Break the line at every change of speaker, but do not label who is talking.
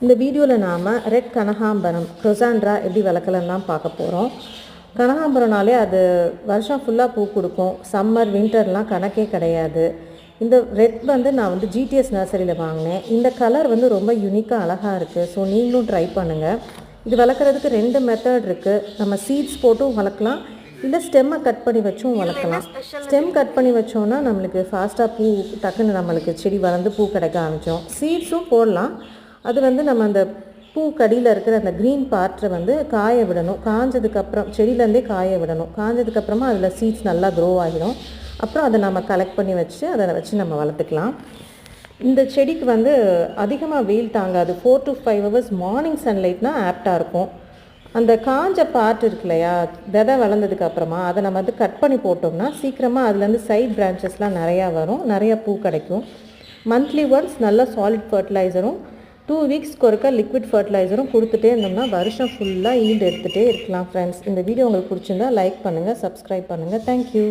இந்த வீடியோவில் நாம் ரெட் கனகாம்பரம் க்ரோசாண்ட்ரா எப்படி வளர்க்கலன்னு தான் பார்க்க போகிறோம். கனகாம்பரம்னாலே அது வருஷம் ஃபுல்லாக பூ கொடுக்கும். சம்மர் வின்டர்லாம் கணக்கே கிடையாது. இந்த ரெட் நான் ஜிடிஎஸ் நர்சரியில் வாங்கினேன். இந்த கலர் ரொம்ப யூனிக்காக அழகாக இருக்குது. ஸோ நீங்களும் ட்ரை பண்ணுங்கள். இது வளர்க்குறதுக்கு 2 மெத்தட் இருக்குது. நம்ம சீட்ஸ் போட்டும் வளர்க்கலாம், இல்லை ஸ்டெம்மை கட் பண்ணி வச்சும் வளர்க்கலாம். ஸ்டெம் கட் பண்ணி வச்சோன்னா நம்மளுக்கு ஃபாஸ்ட்டாக பூ டக்குன்னு நம்மளுக்கு செடி வளர்ந்து பூ கிடைக்க ஆரம்பிச்சிடும். சீட்ஸும் போடலாம். அது நம்ம அந்த பூ கடியில் இருக்கிற அந்த க்ரீன் பார்ட்டை காய விடணும். காஞ்சதுக்கப்புறம் செடியிலேருந்தே காய விடணும். காஞ்சதுக்கப்புறமா அதில் சீட்ஸ் நல்லா க்ரோ ஆகிடும். அப்புறம் அதை நம்ம கலெக்ட் பண்ணி வச்சு அதை வச்சு நம்ம வளர்த்துக்கலாம். இந்த செடிக்கு அதிகமாக வெயில் தாங்காது. 4 to 5 hours மார்னிங் சன்லைட்னா ஆப்டாக இருக்கும். அந்த காஞ்ச பார்ட் இருக்கு இல்லையா, விதை வளர்ந்ததுக்கப்புறமா அதை நம்ம கட் பண்ணி போட்டோம்னா சீக்கிரமாக அதுலேருந்து சைட் பிரான்ச்சஸ்லாம் நிறையா வரும், நிறையா பூ கிடைக்கும். மந்த்லி ஒன்ஸ் நல்ல சாலிட் ஃபர்டிலைசரும் 2 வீக்ஸ்க்கு ஒருக்கா லிக்விட் ஃபர்டிலைசரும் கொடுத்துட்டே இருந்தோம்னா வருஷம் ஃபுல்லாக ஈல்டு எடுத்துகிட்டே இருக்கலாம். ஃப்ரெண்ட்ஸ், இந்த வீடியோ உங்களுக்கு பிடிச்சிருந்தா லைக் பண்ணுங்கள், சப்ஸ்கிரைப் பண்ணுங்கள். தேங்க்யூ.